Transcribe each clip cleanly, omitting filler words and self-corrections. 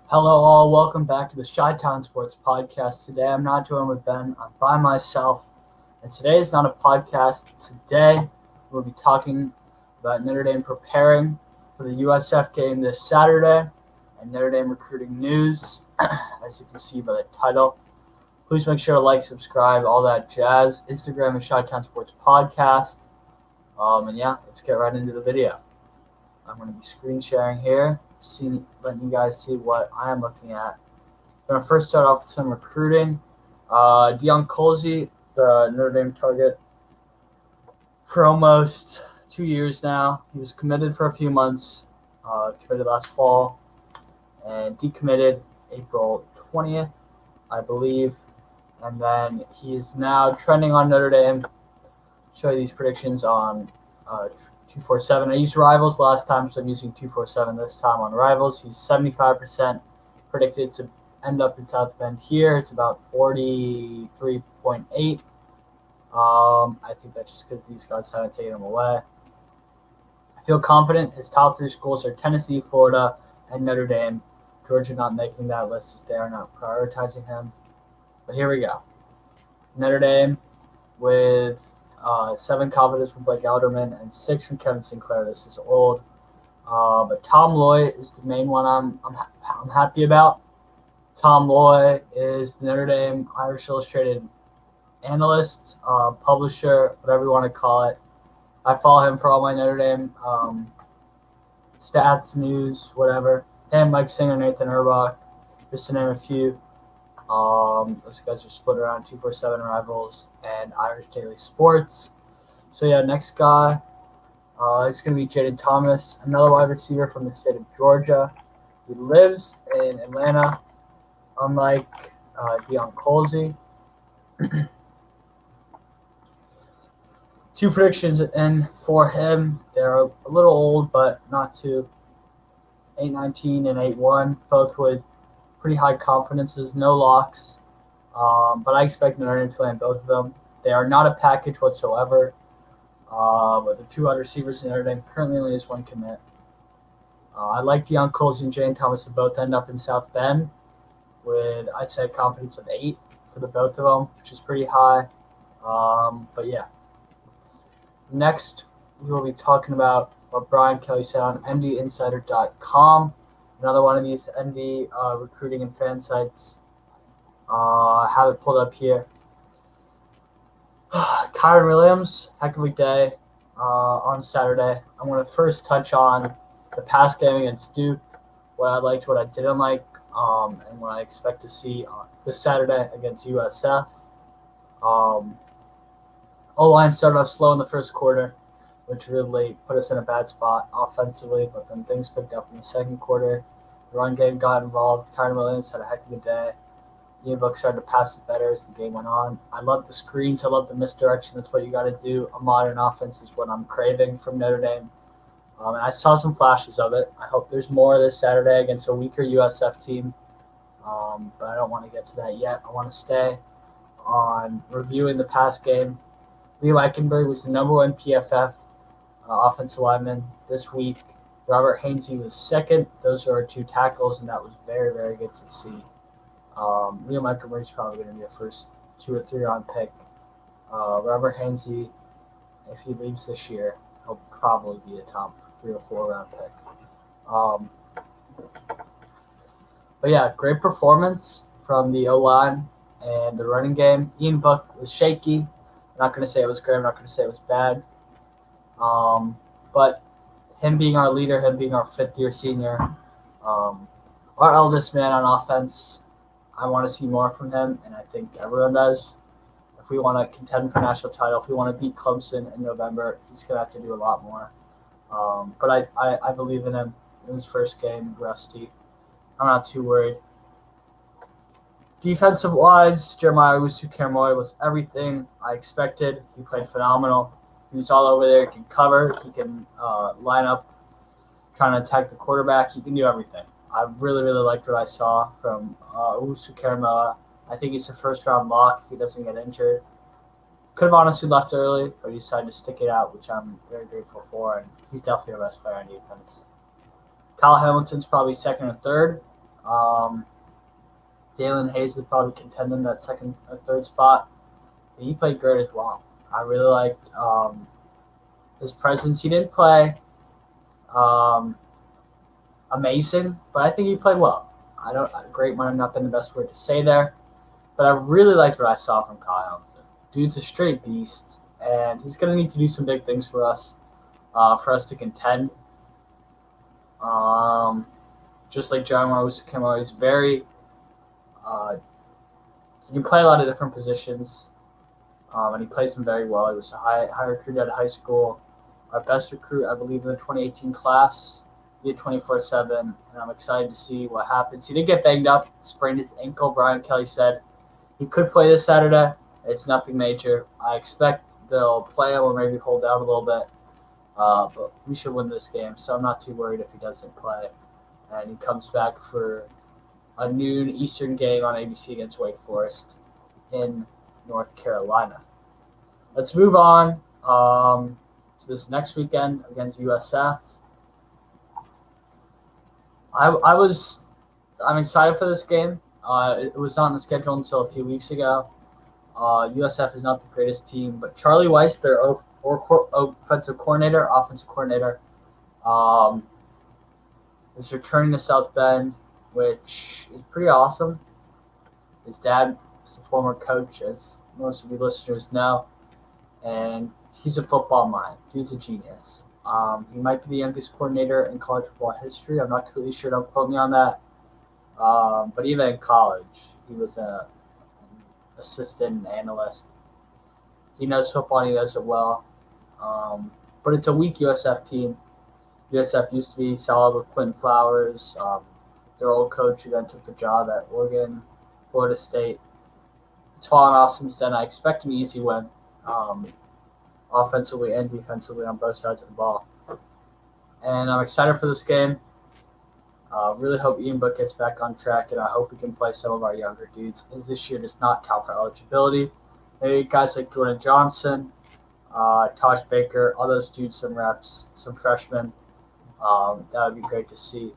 Hello, all. Welcome back to the Chi-Town Sports Podcast. Today, I'm not joined with Ben. I'm by myself, and today is not a podcast. Today, we'll be talking about Notre Dame preparing for the USF game this Saturday and Notre Dame recruiting news, as you can see by the title. Please make sure to like, subscribe, all that jazz. Instagram is Chi-Town Sports Podcast. And yeah, let's get right into the video. I'm going to be screen sharing here, letting you guys see what I am looking at. I'm going to first start off with some recruiting. Deion Colzie, the Notre Dame target, for almost 2 years now. He was committed for a few months, committed last fall, and decommitted April 20th, I believe. And then he is now trending on Notre Dame. Show you these predictions on 247. I used Rivals last time, so I'm using 247 this time on Rivals. He's 75% predicted to end up in South Bend here. It's about 43.8. I think that's just because these guys haven't taken him away. I feel confident his top three schools are Tennessee, Florida, and Notre Dame. Georgia not making that list as they are not prioritizing him. But here we go. Notre Dame with 7 confidence from Blake Alderman and 6 from Kevin Sinclair. This is old, but Tom Loy is the main one I'm happy about. Tom Loy is the Notre Dame Irish Illustrated analyst, publisher, whatever you want to call it. I follow him for all my Notre Dame stats, news, whatever. Him, Mike Singer, Nathan Erbach, just to name a few. Those guys are split around 247 Rivals and Irish Daily Sports. So yeah, next guy is going to be Jaden Thomas, another wide receiver from the state of Georgia. He lives in Atlanta, unlike Deion Colzie. 2 predictions in for him. They're a little old, but not too. 8-19 and 8-1, both with pretty high confidences, no locks, but I expect Notre Dame to land both of them. They are not a package whatsoever, but the 2 wide receivers in Notre Dame currently only has 1 commit. I like Deion Colzie and Jane Thomas to both end up in South Bend with, I'd say, a confidence of 8 for the both of them, which is pretty high. But yeah. Next, we will be talking about what Brian Kelly said on ndinsider.com. Another one of these ND recruiting and fan sites. I have it pulled up here. Kyron Williams, heck of a day on Saturday. I'm going to first touch on the past game against Duke, what I liked, what I didn't like, and what I expect to see this Saturday against USF. O-line started off slow in the first quarter, which really put us in a bad spot offensively, but then things picked up in the second quarter. The run game got involved. Kyron Williams had a heck of a day. Ian Book started to pass it better as the game went on. I love the screens. I love the misdirection. That's what you got to do. A modern offense is what I'm craving from Notre Dame. And I saw some flashes of it. I hope there's more this Saturday against a weaker USF team. But I don't want to get to that yet. I want to stay on reviewing the past game. Lee Eichenberg was the number 1 PFF offensive lineman this week. Robert Hainsey was second. Those are our 2 tackles, and that was very, very good to see. Liam Eichenberg is probably going to be a first 2 or 3 round pick. Robert Hainsey, if he leaves this year, he'll probably be a top 3 or 4 round pick. But yeah, great performance from the O-line and the running game. Ian Book was shaky. I'm not going to say it was great. I'm not going to say it was bad. But him being our leader, him being our 5th-year senior, our eldest man on offense, I want to see more from him, and I think everyone does. If we want to contend for national title, if we want to beat Clemson in November, he's going to have to do a lot more. But I believe in him. In his first game, rusty. I'm not too worried. Defensive-wise, Jeremiah Owusu-Karamoah was everything I expected. He played phenomenal. He was all over there. He can cover. He can line up, trying to attack the quarterback. He can do everything. I really, really liked what I saw from Owusu-Karamoah. I think he's a first-round lock if he doesn't get injured. Could have honestly left early, but he decided to stick it out, which I'm very grateful for, and he's definitely our best player on defense. Kyle Hamilton's probably second or third. Dalen Hayes is probably contending that second or third spot. He played great as well. I really liked his presence. He didn't play um, amazing, but I think he played well. I don't great might have not been the best word to say there, but I really liked what I saw from Kyle Hamilton. Dude's a straight beast, and he's gonna need to do some big things for us to contend. Um, just like John Rose came out, he's very he can play a lot of different positions, and he plays them very well. He was a high recruit out of high school, our best recruit, I believe, in the 2018 class. He had 24/7, and I'm excited to see what happens. He did get banged up, sprained his ankle. Brian Kelly said he could play this Saturday. It's nothing major. I expect they'll play him or maybe hold out a little bit, but we should win this game, so I'm not too worried if he doesn't play. And he comes back for a noon Eastern game on ABC against Wake Forest in North Carolina. Let's move on to this next weekend against USF. I'm excited for this game. It was not on the schedule until a few weeks ago. USF is not the greatest team, but Charlie Weiss, their offensive coordinator, is returning to South Bend, which is pretty awesome. His dad is a former coach, as most of you listeners know, and he's a football mind. Dude's a genius. He might be the youngest coordinator in college football history. I'm not completely sure. Don't quote me on that. But even in college, he was an assistant analyst. He knows football and he knows it well. But it's a weak USF team. USF used to be solid with Quentin Flowers, their old coach who then took the job at Oregon, Florida State. It's fallen off since then. I expect an easy win, offensively and defensively on both sides of the ball. And I'm excited for this game. Really hope Ian Book gets back on track, and I hope we can play some of our younger dudes, as this year does not count for eligibility. Maybe guys like Jordan Johnson, Tosh Baker, all those dudes, some reps, some freshmen. That would be great to see.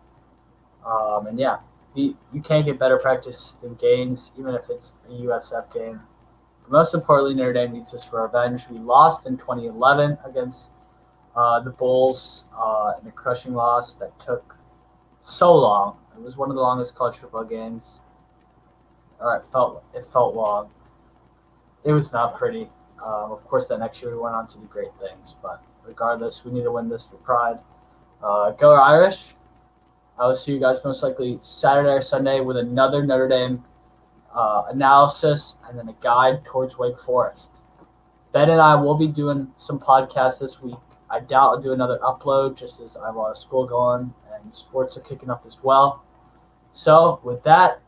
And yeah, you can't get better practice than games, even if it's a USF game. But most importantly, Notre Dame needs this for revenge. We lost in 2011 against the Bulls in a crushing loss that took so long. It was one of the longest college football games. It felt long. It was not pretty. Of course, that next year we went on to do great things, but regardless, we need to win this for pride. Go Irish. I will see you guys most likely Saturday or Sunday with another Notre Dame analysis and then a guide towards Wake Forest. Ben and I will be doing some podcasts this week. I doubt I'll do another upload just as I have a lot of school going and sports are kicking up as well. So with that,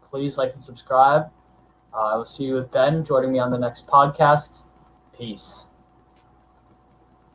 please like and subscribe. I will see you with Ben joining me on the next podcast. Peace.